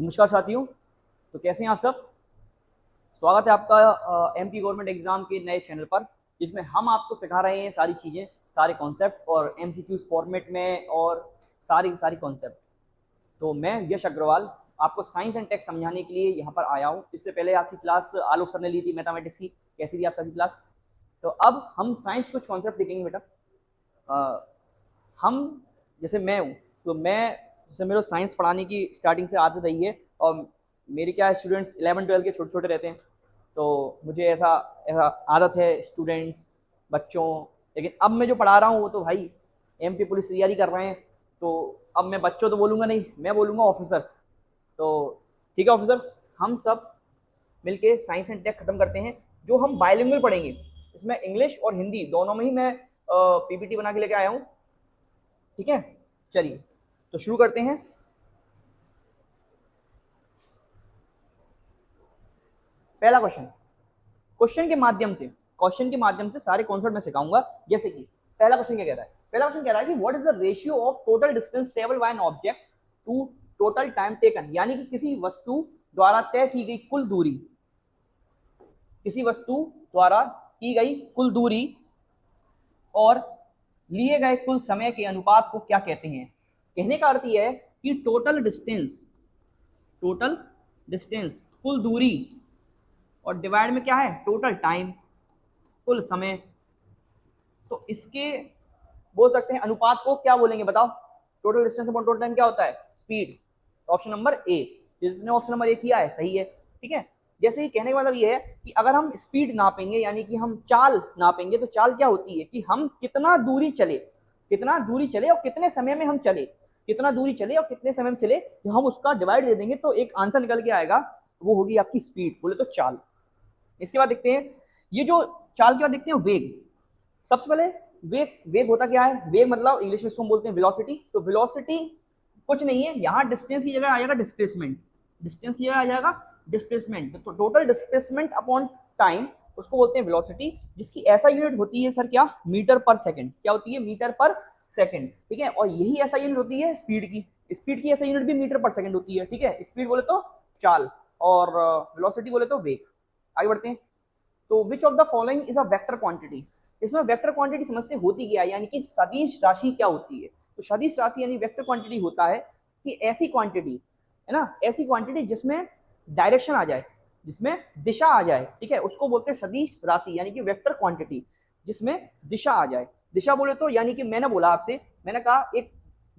नमस्कार साथियों। तो कैसे हैं आप सब। स्वागत है आपका एमपी गवर्नमेंट एग्जाम के नए चैनल पर, जिसमें हम आपको सिखा रहे हैं सारी चीज़ें, सारे कॉन्सेप्ट और एमसीक्यूज फॉर्मेट में और सारी कॉन्सेप्ट। तो मैं यश अग्रवाल आपको साइंस एंड टेक समझाने के लिए यहाँ पर आया हूँ। इससे पहले आपकी क्लास आलोक सर ने ली थी मैथमेटिक्स की, कैसी थी आप सभी क्लास। तो अब हम साइंस कुछ कॉन्सेप्ट देखेंगे बेटा। हम जैसे मैं हूँ, तो मैं जैसे मेरे साइंस पढ़ाने की स्टार्टिंग से आदत रही है, और मेरे क्या स्टूडेंट्स 11-12 के छोटे छोटे रहते हैं, तो मुझे ऐसा ऐसा आदत है स्टूडेंट्स बच्चों। लेकिन अब मैं जो पढ़ा रहा हूँ वो तो भाई एमपी पुलिस तैयारी कर रहे हैं, तो अब मैं बच्चों तो बोलूँगा नहीं, मैं बोलूँगा ऑफिसर्स। तो ठीक है ऑफिसर्स, हम सब मिलके साइंस एंड टेक खत्म करते हैं। जो हम बायलिंगुअल पढ़ेंगे, इसमें इंग्लिश और हिंदी दोनों में ही मैं पीपीटी बना के लेके आया हूँ। ठीक है, चलिए तो शुरू करते हैं। पहला क्वेश्चन के माध्यम से सारे कॉन्सेप्ट मैं सिखाऊंगा। जैसे कि पहला क्वेश्चन क्या कह रहा है, कि what is the ratio of total distance travel by an object to total time taken, यानी कि किसी वस्तु द्वारा तय की गई कुल दूरी, और लिए गए कुल समय के अनुपात को क्या कहते हैं। कहने का अर्थ यह है कि टोटल डिस्टेंस कुल दूरी, और डिवाइड में क्या है टोटल टाइम, कुल समय। तो इसके बोल सकते हैं अनुपात को क्या बोलेंगे बताओ। Total distance upon total time क्या होता है, स्पीड। ऑप्शन नंबर ए, जिसने ऑप्शन नंबर ए किया है सही है। ठीक है, जैसे ही कहने का मतलब ये है कि अगर हम स्पीड नापेंगे, यानी कि हम चाल नापेंगे, तो चाल क्या होती है कि हम कितना दूरी चले और कितने समय में हम चले, तो हम उसका डिवाइड दे देंगे तो एक आंसर निकल के आएगा, वो होगी आपकी स्पीड, बोले तो चाल। इसके बाद देखते हैं, ये जो चाल के बाद देखते हैं वेग। सबसे पहले वेग होता क्या है, वेग मतलब इंग्लिश में इसको हम बोलते हैं वेलोसिटी। तो वेलोसिटी कुछ नहीं है, यहाँ डिस्टेंस की जगह आ जाएगा डिस्प्लेसमेंट। तो टोटल डिस्प्लेसमेंट अपॉन टाइम, उसको बोलते हैं वेलोसिटी, जिसकी ऐसा यूनिट होती है सर क्या, मीटर पर सेकंड। क्या होती है, मीटर पर सेकंड। ठीक है, और यही ऐसा यूनिट होती है स्पीड की ऐसा यूनिट भी मीटर पर सेकंड होती है। ठीक है, स्पीड बोले तो चाल और वेलोसिटी बोले तो वेग। आगे बढ़ते हैं। तो which of the following is a vector quantity. इसमें वेक्टर क्वांटिटी समझते होती क्या है, यानी कि सदिश राशि क्या होती है। तो सदिश राशि यानी वेक्टर क्वांटिटी होता है कि ऐसी क्वांटिटी है ना, ऐसी क्वांटिटी जिसमें डायरेक्शन आ जाए, जिसमें दिशा आ जाए। ठीक है, उसको बोलते हैं सदिश राशि, यानी कि वेक्टर क्वांटिटी जिसमें दिशा आ जाए। दिशा बोले तो यानी कि मैंने बोला आपसे, मैंने कहा एक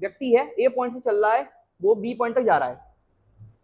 व्यक्ति है, ए पॉइंट से चल रहा है, वो बी पॉइंट तक जा रहा है।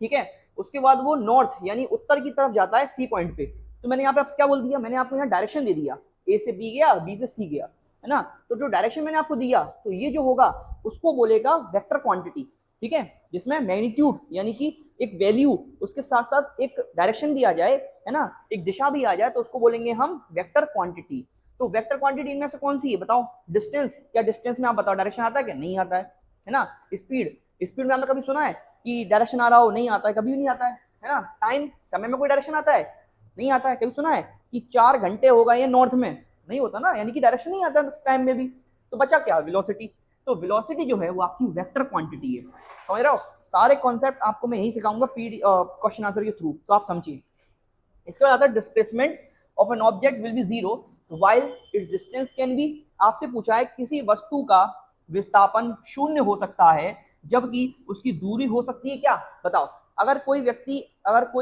ठीक है, उसके बाद वो नॉर्थ यानी उत्तर की तरफ जाता है सी पॉइंट पे। तो मैंने यहाँ पे आपसे क्या बोल दिया, मैंने आपको यहाँ डायरेक्शन दे दिया, ए से बी गया, बी से सी गया, है ना। तो जो डायरेक्शन मैंने आपको दिया, तो ये जो होगा उसको बोलेगा वेक्टर क्वांटिटी। ठीक है, जिसमें मैग्नीट्यूड यानी कि एक वैल्यू, उसके साथ साथ एक डायरेक्शन भी आ जाए, है ना, एक दिशा भी आ जाए, तो उसको बोलेंगे हम वेक्टर क्वांटिटी। तो वेक्टर क्वांटिटी इनमें से कौन सी है बताओ। डिस्टेंस, क्या डिस्टेंस में आप बताओ डायरेक्शन आता है क्या, नहीं आता है ना। स्पीड में आपने कभी सुना है कि डायरेक्शन आ रहा हो, नहीं आता है, कभी नहीं आता है ना। टाइम, समय में कोई डायरेक्शन आता है, नहीं आता है। कभी सुना है कि 4 घंटे हो गए नॉर्थ में, नहीं होता ना, यानी कि डायरेक्शन नहीं आता टाइम में भी। तो बचा क्या, वेलोसिटी। तो वेलोसिटी जो है वो आपकी वेक्टर क्वांटिटी है। समझ रहे हो, सारे कॉन्सेप्ट आपको मैं यही सिखाऊंगा क्वेश्चन आंसर के थ्रू, तो आप समझिए। इसके बाद आता है displacement of an object will be zero while it's distance can be. आपसे पूछा है किसी वस्तु का विस्थापन शून्य हो सकता है जबकि उसकी दूरी हो सकती है क्या, बताओ। अगर कोई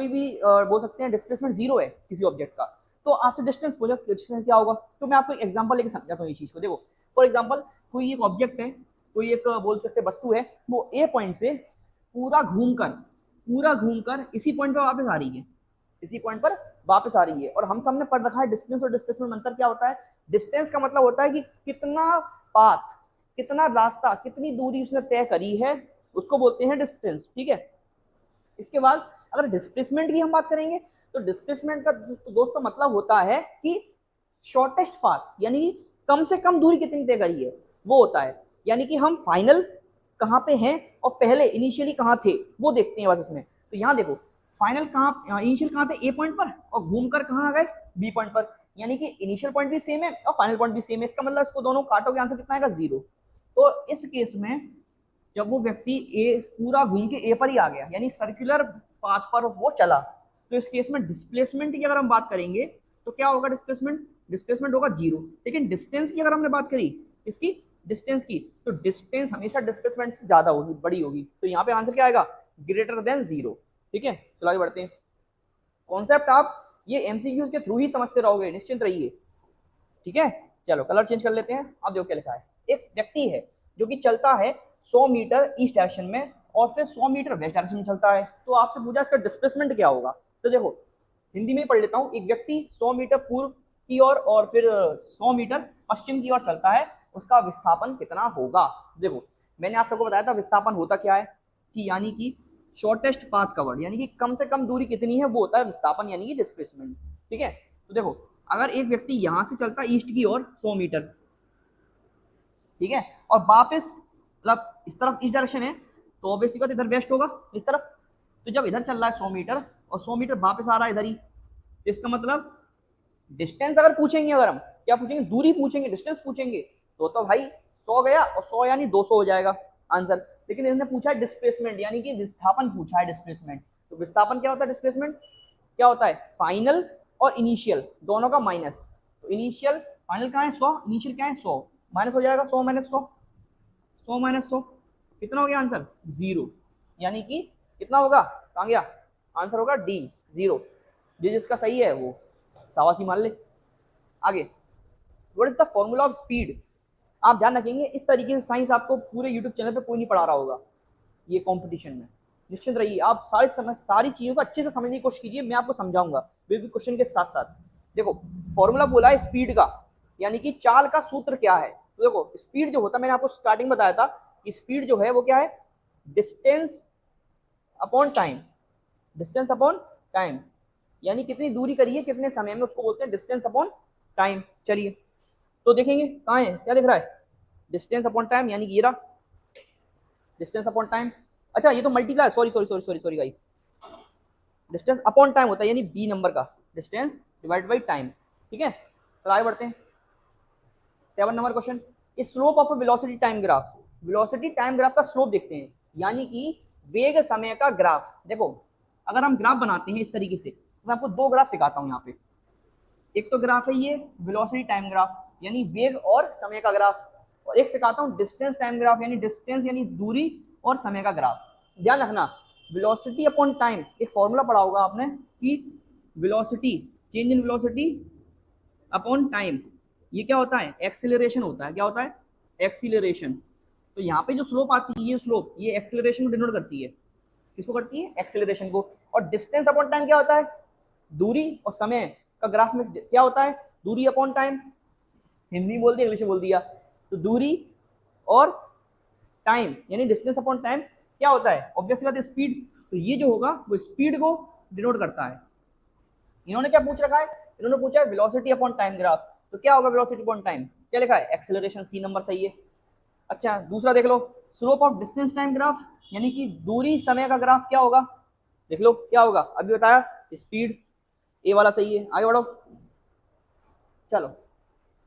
भी बोल सकते हैं डिस्प्लेसमेंट जीरो है किसी ऑब्जेक्ट का, तो आपसे डिस्टेंस पूछो, डिस्टेंस क्या होगा। तो मैं आपको एक एग्जांपल लेके समझाता हूँ ये चीज को। देखो फॉर एग्जांपल, कोई एक ऑब्जेक्ट है, कोई एक बोल सकते वस्तु है, वो ए पॉइंट से पूरा घूमकर इसी पॉइंट पर वापस आ रही है, और हम सामने पढ़ रखा है डिस्टेंस और डिस्प्लेसमेंट में अंतर क्या होता है। डिस्टेंस का मतलब होता है कि कितना रास्ता, कितनी दूरी उसने तय करी है, उसको बोलते हैं डिस्टेंस। ठीक है, इसके बाद अगर डिस्प्लेसमेंट की हम बात करेंगे, तो डिस्प्लेसमेंट का दोस्तों मतलब होता है कि शॉर्टेस्ट पाथ, यानी कि कम से कम दूरी कितनी तय करी है, वो होता है। यानी कि हम फाइनल कहाँ पे हैं और पहले इनिशियली कहाँ थे, वो देखते हैं बस इसमें। तो यहाँ देखो, फाइनल कहाँ, इनिशियल कहाँ थे, ए पॉइंट पर, और घूमकर कहाँ आ गए, बी पॉइंट पर। यानी कि इनिशियल पॉइंट भी सेम है और फाइनल पॉइंट भी सेम है। इसका मतलब इसको दोनों काटोगे, आंसर कितना आएगा, जीरो। तो इस केस में जब वो व्यक्ति ए पूरा घूम के ए पर ही आ गया, यानी सर्कुलर पाथ पर वो चला, तो इस केस में डिस्प्लेसमेंट की अगर हम बात करेंगे तो क्या होगा, डिस्प्लेसमेंट होगा 0। लेकिन डिस्टेंस की अगर हमने बात करी, इसकी डिस्टेंस की, तो डिस्टेंस हमेशा डिस्प्लेसमेंट से ज्यादा होगी, बड़ी होगी, तो यहाँ पे आंसर क्या आएगा, ग्रेटर देन 0। ठीक है, चलो आगे बढ़ते हैं। कॉन्सेप्ट आप ये एमसीक्यूज के थ्रू ही समझते रहोगे, निश्चिंत रहिए। ठीक है, चलो कलर चेंज कर लेते हैं। अब देखो क्या लिखा है, एक व्यक्ति है जो कि चलता है 100 मीटर ईस्ट डायरेक्शन में और फिर 100 मीटर वेस्ट डायरेक्शन में चलता है, तो आपसे पूछा इसका डिस्प्लेसमेंट क्या होगा। तो देखो हिंदी में ही पढ़ लेता हूँ, एक व्यक्ति 100 मीटर पूर्व की ओर और फिर 100 मीटर पश्चिम की ओर चलता है, उसका विस्थापन कितना होगा। देखो मैंने आप सबको बताया था विस्थापन होता क्या है, कि यानी कि शॉर्टेस्ट पाथ कवर्ड, यानी कि कम से कम दूरी कितनी है वो होता है विस्थापन, यानी कि डिस्प्लेसमेंट। ठीक है, तो देखो अगर एक व्यक्ति यहां से चलता है ईस्ट की ओर 100 मीटर, ठीक है, और वापस मतलब इस तरफ ईस्ट डायरेक्शन है, तो ऑब्वियसली बात इधर वेस्ट होगा इस तरफ। तो जब इधर चल रहा है 100 मीटर और 100 मीटर वापस आ रहा है इधर ही, तो इसका मतलब डिस्टेंस अगर पूछेंगे, अगर हम क्या पूछेंगे, दूरी पूछेंगे, डिस्टेंस पूछेंगे, तो भाई 100 गया और 100 यानी 200 हो जाएगा आंसर। लेकिन इसने पूछा है डिस्प्लेसमेंट, यानी कि विस्थापन पूछा है डिस्प्लेसमेंट। तो विस्थापन क्या होता है, डिस्प्लेसमेंट क्या होता है, फाइनल और इनिशियल दोनों का माइनस। तो इनिशियल फाइनल कहाँ है 100, इनिशियल क्या है 100, माइनस हो जाएगा 100 माइनस 100, 100 माइनस 100 कितना हो गया आंसर 0। यानी कि कितना होगा, कहाँ गया आंसर, होगा डी 0। जिसका सही है वो शाबाशी मान ले। आगे, what is the formula of speed. आप ध्यान रखेंगे इस तरीके से साइंस आपको पूरे यूट्यूब चैनल पे कोई नहीं पढ़ा रहा होगा ये कंपटीशन में, निश्चिंत रहिए। आप सारी चीजों को अच्छे से समझने की कोशिश कीजिए, मैं आपको समझाऊंगा बिल्कुल क्वेश्चन के साथ साथ। देखो फॉर्मूला बोला है स्पीड का, यानी कि चाल का सूत्र क्या है। तो देखो स्पीड जो होता है, मैंने आपको स्टार्टिंग बताया था कि स्पीड जो है वो क्या है, distance upon time, distance upon time, यानी कितनी दूरी करिए कितने समय में, उसको बोलते हैं डिस्टेंस अपॉन टाइम। चलिए तो देखेंगे कहाँ है, क्या दिख रहा है, डिस्टेंस अपॉन टाइम, यानी कि ये रहा डिस्टेंस अपॉन टाइम। अच्छा ये तो multiply, sorry sorry sorry sorry sorry guys, distance upon time होता है, यानी बी नंबर का डिस्टेंस डिवाइड बाई टाइम। ठीक है, तो आगे बढ़ते हैं। 7 number question, slope of velocity time graph. Velocity time graph का स्लोप देखते हैं, यानी कि वेग समय का ग्राफ। देखो अगर हम ग्राफ बनाते हैं इस तरीके से, तो मैं आपको 2 ग्राफ सिखाता हूँ यहाँ पे। एक तो ग्राफ है ये वेलोसिटी टाइम ग्राफ, यानी वेग और समय का ग्राफ, और एक सिखाता हूँ डिस्टेंस टाइम ग्राफ, यानी डिस्टेंस यानी दूरी और समय का ग्राफ। ध्यान रखना वेलोसिटी अपॉन टाइम, एक फॉर्मूला पढ़ा होगा आपने कि velocity, change in velocity upon time, ये क्या होता है, एक्सीलरेशन होता है। क्या होता है, एक्सीलरेशन। तो यहाँ पे जो स्लोप आती है, ये स्लोप ये एक्सीलरेशन को डिनोट करती है, किसको करती है, एक्सीलरेशन को। और डिस्टेंस अपॉन टाइम क्या होता है, दूरी और समय का ग्राफ में क्या होता है, दूरी अपॉन टाइम, हिंदी बोल दिया इंग्लिश में बोल दिया, तो दूरी और टाइम यानी डिस्टेंस अपॉन टाइम क्या होता है, ऑब्वियसली बात है स्पीड। तो ये जो होगा वो स्पीड को डिनोट करता है। इन्होंने क्या पूछ रखा है, इन्होंने पूछा है वेलोसिटी अपॉन टाइम ग्राफ, तो क्या होगा वेलोसिटी अपॉन टाइम, क्या लिखा है, एक्सेलरेशन, सी नंबर सही है। अच्छा दूसरा देख लो, slope of distance time graph, यानी कि दूरी समय का ग्राफ क्या होगा, देख लो क्या होगा, अभी बताया स्पीड, ए वाला सही है। आगे बढ़ो, चलो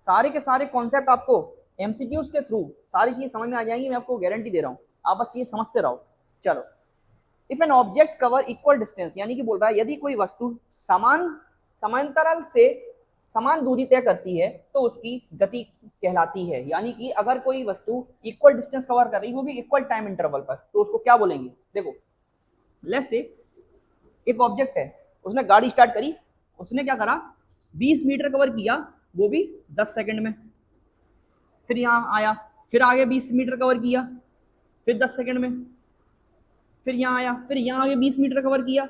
सारे के सारे कॉन्सेप्ट आपको एमसीक्यूज के थ्रू सारी चीजें समझ में आ जाएंगी, मैं आपको गारंटी दे रहा हूँ, आप बस चीजें समझते रहो। चलो, if N object cover equal distance, यानी कि बोल रहा है यदि कोई वस्तु समांतराल से समान दूरी तय करती है तो उसकी गति कहलाती है। यानी कि अगर कोई वस्तु इक्वल डिस्टेंस कवर कर रही है, वो भी इक्वल टाइम इंटरवल पर, तो उसको क्या बोलेंगे। देखो लेट्स से एक ऑब्जेक्ट है, उसने गाड़ी स्टार्ट करी, उसने क्या करा 20 मीटर कवर किया, वो भी 10 सेकंड में, फिर यहाँ आया, फिर आगे 20 मीटर कवर किया, फिर 10 सेकंड में, फिर यहाँ आया, फिर यहाँ आगे 20 मीटर कवर किया,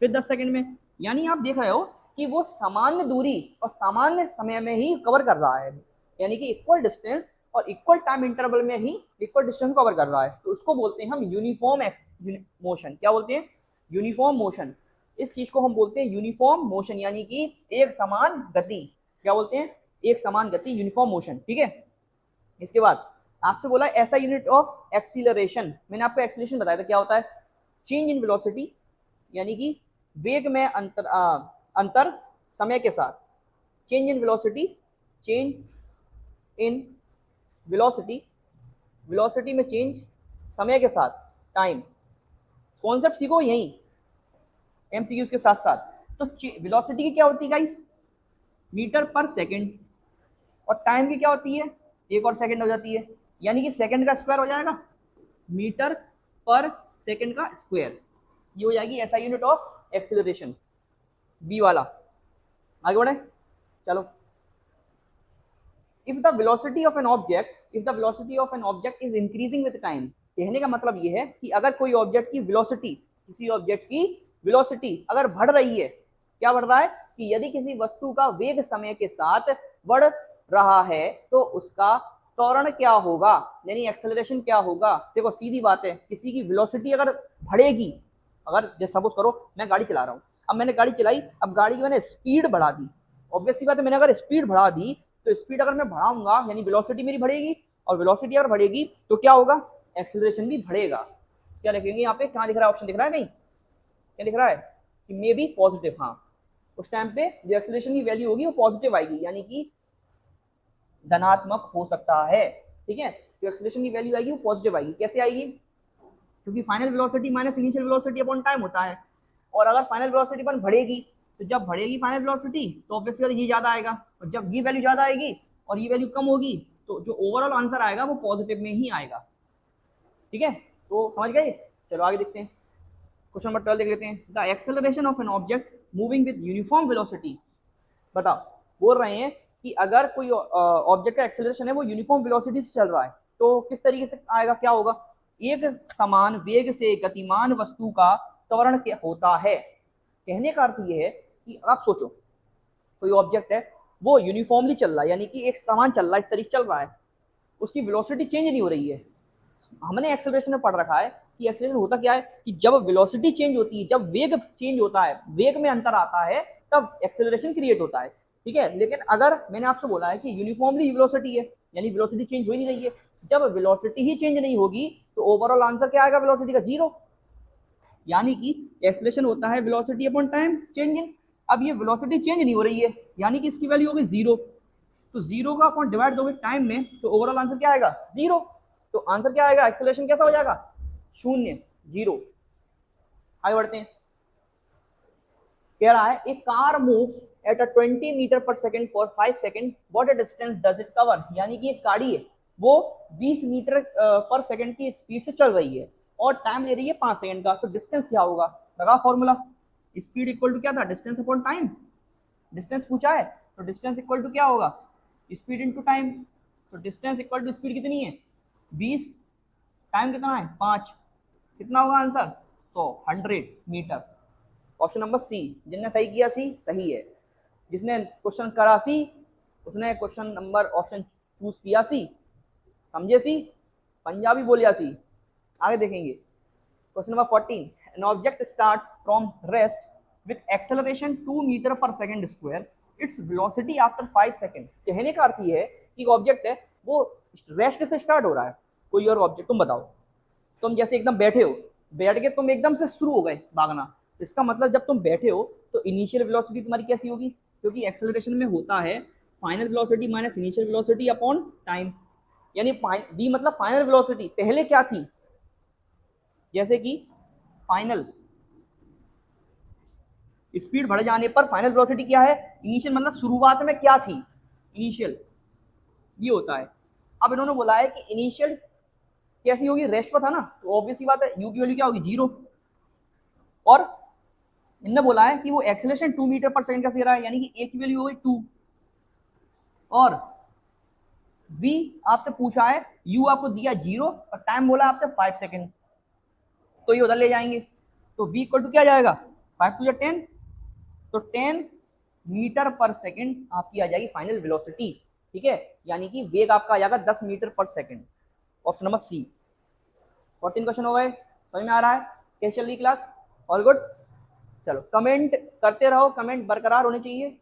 फिर 10 सेकंड में। यानी आप देख रहे हो कि वो सामान्य दूरी और सामान्य समय में ही कवर कर रहा है, यानी कि इक्वल डिस्टेंस और इक्वल टाइम इंटरवल में ही इक्वल डिस्टेंस कवर कर रहा है, तो उसको बोलते हैं हम यूनिफॉर्म मोशन। क्या बोलते हैं, यूनिफॉर्म मोशन। इस चीज को हम बोलते हैं यूनिफॉर्म मोशन, यानी कि एक समान गति। क्या बोलते हैं, एक समान गति, यूनिफॉर्म मोशन। ठीक है, इसके बाद आपसे बोला ऐसा यूनिट ऑफ एक्सीलरेशन, मैंने आपको एक्सीलरेशन बताया था क्या होता है, चेंज इन वेलोसिटी, यानी कि वेग में अंतर समय के साथ, change in velocity, change in velocity, velocity में चेंज समय के साथ, टाइम। कॉन्सेप्ट सीखो यही एमसीक्यूज के साथ साथ। तो वेलोसिटी की क्या होती है गाइस, मीटर पर सेकंड, और टाइम की क्या होती है, 1 और सेकंड हो जाती है, यानी कि सेकंड का स्क्वायर हो जाएगा मीटर पर सेकंड का स्क्वायर, ये हो जाएगी ऐसा यूनिट ऑफ एक्सीलरेशन, बी वाला। आगे बढ़े, चलो। If the velocity of an object is increasing with time, कहने का मतलब ये है कि अगर कोई ऑब्जेक्ट की वेलोसिटी, किसी ऑब्जेक्ट की वेलोसिटी अगर बढ़ रही है, क्या बढ़ रहा है कि यदि किसी वस्तु का वेग समय के साथ बढ़ रहा है तो उसका त्वरण क्या होगा, यानी एक्सेलरेशन क्या होगा। देखो सीधी बात है, किसी की वेलोसिटी अगर बढ़ेगी, अगर जैसे सपोज करो मैं गाड़ी चला रहा हूँ, अब मैंने गाड़ी चलाई, अब गाड़ी की मैंने स्पीड बढ़ा दी, ऑब्वियसली बात है मैंने अगर स्पीड बढ़ा दी तो स्पीड अगर मैं बढ़ाऊंगा यानी वेलोसिटी मेरी बढ़ेगी, और वेलोसिटी अगर बढ़ेगी तो क्या होगा, एक्सेलरेशन भी बढ़ेगा। क्या लिखेंगे यहाँ पे, कहाँ दिख रहा है, ऑप्शन दिख रहा है कहीं, क्या दिख रहा है कि मे बी पॉजिटिव। हाँ, उस टाइम पे जो एक्सेलरेशन की वैल्यू होगी वो पॉजिटिव आएगी, यानी कि धनात्मक हो सकता है। ठीक है, जो एक्सेलरेशन की वैल्यू आएगी वो पॉजिटिव आएगी। कैसे आएगी, क्योंकि final velocity minus initial velocity upon time होता है, और अगर फाइनल वेलोसिटी अपन बढ़ेगी तो जब बढ़ेगी फाइनल वेलोसिटी तो ऑब्वियसली ये ज्यादा आएगा, और जब ये वैल्यू ज्यादा आएगी और ये वैल्यू कम होगी तो जो ओवरऑल आंसर आएगा वो पॉजिटिव में ही आएगा। ठीक है, तो समझ गए। चलो आगे देखते हैं, क्वेश्चन नंबर 12 देख लेते हैं। The acceleration of N object moving with uniform velocity, बताओ, बोल रहे हैं कि अगर कोई ऑब्जेक्ट का एक्सेलरेशन है वो यूनिफॉर्म वेलोसिटी से चल रहा है तो किस तरीके से आएगा, क्या होगा, एक समान वेग से गतिमान वस्तु का त्वरण क्या होता है। कहने का अर्थ ये है कि आप सोचो कोई ऑब्जेक्ट है वो यूनिफॉर्मली चल रहा है, यानी कि एक समान चल रहा है, इस तरीके चल रहा है, उसकी वेलोसिटी चेंज नहीं हो रही है। हमने एक्सेलरेशन में पढ़ रखा है कि एक्सेलरेशन होता क्या है कि जब वेलोसिटी चेंज होती है, जब वेग चेंज होता है, वेग में अंतर आता है, तब एक्सेलरेशन क्रिएट होता है। ठीक है, लेकिन अगर मैंने आपसे बोला है कि यूनिफॉर्मली वेलोसिटी है, यानी वेलोसिटी चेंज हो ही नहीं रही है, जब वेलोसिटी ही चेंज नहीं होगी तो ओवरऑल आंसर क्या आएगा, वेलोसिटी का 0, यानी कि एक्सेलरेशन होता है velocity upon time change in. अब ये वेलोसिटी चेंज नहीं हो रही है, यानी कि इसकी वैल्यू होगी 0, तो 0 का अपॉन डिवाइड दोगे टाइम में तो ओवरऑल आंसर क्या आएगा, 0। तो आंसर क्या आएगा, एक्सेलरेशन कैसा हो जाएगा, 0, 0। आगे बढ़ते हैं, कह रहा है एक car moves eight 20 metre per second for 5 second, what distance does it cover, यानी कि एक गाड़ी है वो 20 मीटर पर सेकंड की स्पीड से चल रही है और टाइम ले रही है 5 सेकंड का, तो डिस्टेंस क्या होगा, लगा फॉर्मूला, स्पीड इक्वल टू क्या था, डिस्टेंस अपॉन टाइम। डिस्टेंस पूछा है तो डिस्टेंस इक्वल टू क्या होगा, स्पीड इनटू टाइम। तो डिस्टेंस इक्वल टू स्पीड कितनी है 20, टाइम कितना है 5, कितना होगा answer 100 metre. Option number C, जिसने सही किया सी सही है, जिसने क्वेश्चन करा सी उसने क्वेश्चन नंबर ऑप्शन चूज किया सी, समझे सी, पंजाबी बोलिया सी। आगे देखेंगे question number 14, an object starts from rest with acceleration 2 metre per second square, its velocity after 5 second. कहने का अर्थ ये है कि ऑब्जेक्ट है वो रेस्ट से स्टार्ट हो रहा है, कोई और ऑब्जेक्ट, तुम बताओ, तुम जैसे एकदम बैठे हो, बैठ के तुम एकदम से शुरू हो गए भागना, इसका मतलब जब तुम बैठे हो तो इनिशियल वेलोसिटी तुम्हारी कैसी होगी, क्योंकि एक्सेलरेशन में होता है final velocity minus initial velocity upon time, यानी बी मतलब फाइनल वेलोसिटी पहले क्या थी, जैसे कि फाइनल स्पीड बढ़ जाने पर फाइनल वेलोसिटी क्या है, इनिशियल मतलब शुरुआत में क्या थी, इनिशियल, ये होता है। अब इन्होंने बोला है कि इनिशियल कैसी होगी, रेस्ट पर था ना, तो ऑब्वियसली बात है यू की वैल्यू क्या होगी 0, और इनने बोला है कि वो एक्सेलरेशन 2 मीटर पर सेकंड का दे रहा है, यानी कि ए की वैल्यू होगी 2, और v आपसे पूछा है, u आपको दिया 0 और टाइम बोला आपसे 5 सेकंड, तो ये उधर ले जाएंगे, तो v इक्वल टू क्या जाएगा 5 टू 10, तो 10 मीटर पर सेकंड आपकी आ जाएगी फाइनल वेलोसिटी। ठीक है, यानी कि वेग आपका आ जाएगा 10 metre per second. Option number C. 14 question हो गए, समझ में आ रहा है, कैसे चल रही क्लास, ऑल गुड। चलो कमेंट करते रहो, कमेंट बरकरार होने चाहिए,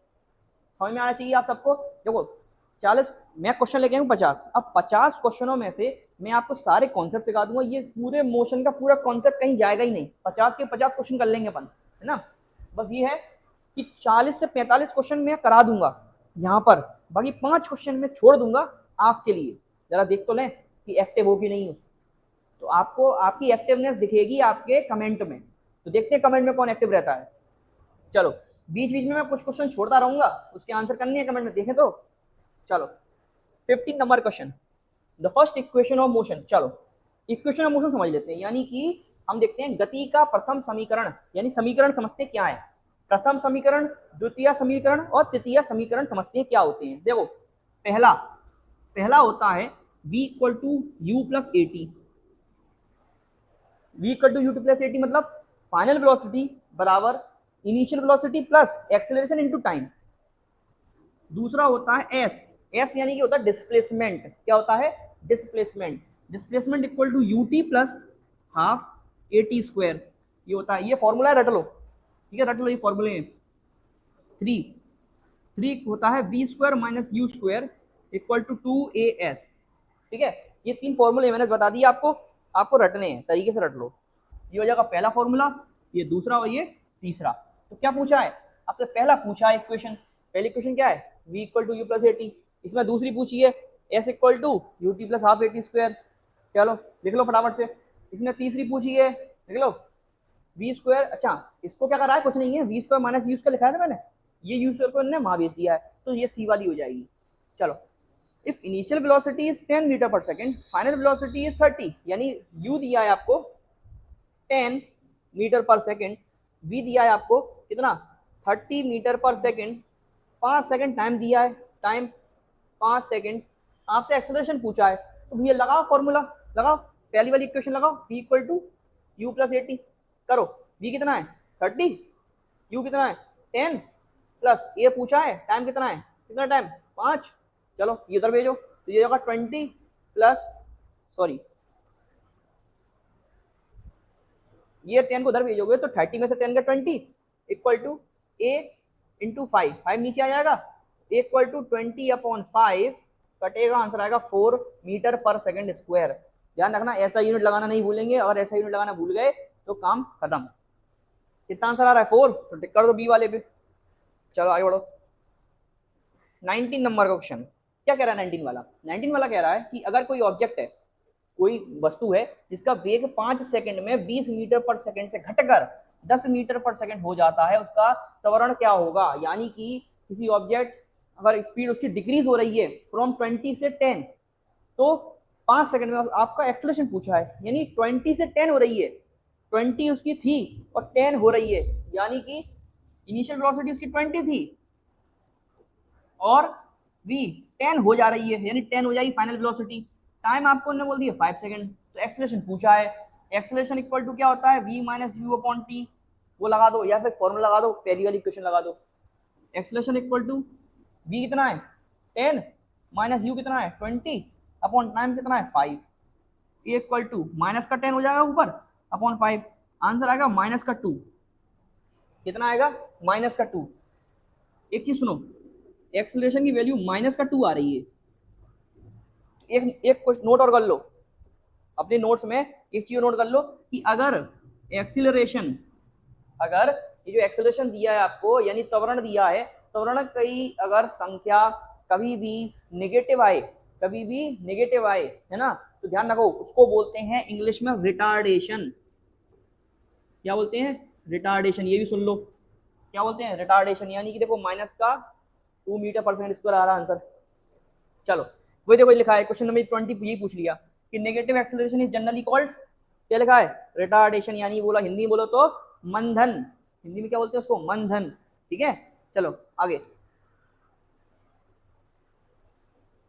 समझ में आना चाहिए आप सबको। देखो 40 मैं क्वेश्चन लेके आऊँ 50, अब 50 क्वेश्चनों में से मैं आपको सारे कॉन्सेप्ट सिखा दूंगा, ये पूरे मोशन का पूरा कॉन्सेप्ट कहीं जाएगा ही नहीं, 50 के 50 क्वेश्चन कर लेंगे अपन, है ना। बस ये है कि 40 से 45 क्वेश्चन मैं करा दूंगा यहाँ पर, बाकी 5 क्वेश्चन मैं छोड़ दूंगा आपके लिए, जरा देख तो लें कि एक्टिव हो कि नहीं हो। तो आपको आपकी एक्टिवनेस दिखेगी आपके कमेंट में। तो देखते हैं कमेंट में कौन एक्टिव रहता है। चलो बीच बीच में मैं कुछ क्वेश्चन छोड़ता रहूंगा, उसके आंसर करनी है कमेंट में, देखें तो। चलो 15 number question, the first equation of motion. चलो इक्वेशन ऑफ मोशन समझ लेते हैं, यानी कि हम देखते हैं गति का प्रथम समीकरण, यानी समीकरण समझते हैं क्या है। प्रथम समीकरण, द्वितीय समीकरण और तृतीय समीकरण समझते हैं क्या होते हैं। देखो पहला होता है v equal to U plus A T. v equal to U two plus A T मतलब फाइनल वेलोसिटी बराबर initial velocity plus acceleration into time. दूसरा होता है एस यानी कि होता है डिस्प्लेसमेंट। क्या होता है? Displacement equal to U T plus half A T square. ये होता है, ये फॉर्मूला है, रट लो, ठीक है, रट लो, ये फॉर्मूले हैं। थ्री होता है V square minus U square equal to 2as। ठीक है, ये 3 फॉर्मूले मैंने बता दिए आपको रटने हैं, तरीके से रट लो। ये हो जाएगा पहला फॉर्मूला, ये दूसरा और ये तीसरा। तो क्या पूछा है आपसे? पहला पूछा है इक्वेशन, पहली इक्वेशन क्या है? v equal to U plus A T. इसमें दूसरी पूछी है s equal to U T plus half A T square. चलो लिख लो फटाफट से। इसमें तीसरी पूछी है, लिख लो वी स्क्वायर। अच्छा इसको क्या करा है? कुछ नहीं है, V square minus U square लिखा है था मैंने, ये यू स्क्वायर को इन्होंने वहां भेज दिया है, तो ये सी वाली हो जाएगी। चलो if initial velocity is 10 metre per second, final velocity is 30, यानी यू दिया है आपको 10 मीटर पर सेकंड, वी दिया है आपको कितना? 30 metre per second, 5 second time दिया है, टाइम 5 सेकंड। आपसे एक्सेलरेशन पूछा है, तो भैया लगाओ फॉर्मूला, लगाओ पहली वाली इक्वेशन लगाओ, v equal to U plus A T. करो, v कितना है? 30, u कितना है? 10 प्लस ए पूछा है, टाइम कितना है? कितना टाइम? 5। चलो ये उधर भेजो, तो ये होगा 20 प्लस, सॉरी ये 10 को उधर भेजोगे तो 30 में से 10 का 20 इक्वल टू a इंटू 5 नीचे आ जाएगा, इक्वल टू 20/5 कटेगा, आंसर आएगा 4 मीटर पर सेकंड स्क्वायर। ध्यान रखना ऐसा यूनिट लगाना नहीं भूलेंगे, अगर ऐसा यूनिट लगाना भूल गए तो काम खत्म। कितना आंसर आ रहा है? 4, तो टिक कर दो बी वाले पे। चलो आगे बढ़ो। 19 नंबर का क्वेश्चन क्या कह रहा है? 19 वाला कह रहा है कि अगर कोई ऑब्जेक्ट है, कोई वस्तु है जिसका वेग 5 सेकंड में 20 मीटर पर सेकंड से घटकर 10 मीटर पर सेकंड हो जाता है, उसका त्वरण क्या होगा? यानी कि किसी ऑब्जेक्ट अगर स्पीड उसकी डिक्रीज हो रही है फ्रॉम 20 से 10, तो 5 सेकंड में आपका एक्सेलरेशन पूछा है, यानी 20 से 10 हो रही है, 20 उसकी थी और 10 हो रही है, यानी कि इनिशियल वेलोसिटी उसकी 20 थी और v 10 हो जा रही है, यानी 10 हो जाएगी फाइनल वेलोसिटी। टाइम आपको उन्होंने बोल दिया 5 सेकंड, तो एक्सेलरेशन पूछा है, एक्सेलरेशन इक्वल टू क्या होता है? v minus U upon T, वो लगा दो या फिर फॉर्मूला लगा दो, पहली वाली इक्वेशन लगा दो। एक्सेलरेशन इक्वल टू v कितना है? 10 माइनस यू कितना है? 20 अपॉन टाइम कितना है? 5, इक्वल टू माइनस का 10 हो जाएगा ऊपर अपॉन 5, आंसर आएगा माइनस का 2। कितना आएगा? माइनस का 2। एक चीज सुनो, एक्सेलरेशन की वैल्यू माइनस का 2 आ रही है। एक नोट और कर लो अपने नोट्स में, एक चीज नोट कर लो कि अगर एक्सीलरेशन, अगर ये जो एक्सेलरेशन दिया है आपको, यानी त्वरण दिया है, त्वरण की अगर संख्या कभी भी नेगेटिव आए, कभी भी नेगेटिव आए, है ना, तो ध्यान रखो उसको बोलते हैं इंग्लिश में रिटार्डेशन। क्या बोलते हैं? रिटार्डेशन। ये भी सुन लो क्या बोलते हैं? रिटार्डेशन। यानी कि देखो माइनस का 2 मीटर पर सेकंड स्क्वायर आ रहा आंसर। चलो वही देखो लिखा है क्वेश्चन नंबर 20, यही पूछ लिया कि negative acceleration is generally called, क्या लिखा है? रिटार्डेशन। यानी बोला हिंदी में बोलो तो मंथन, हिंदी में क्या बोलते हैं उसको? मंथन। ठीक है, चलो आगे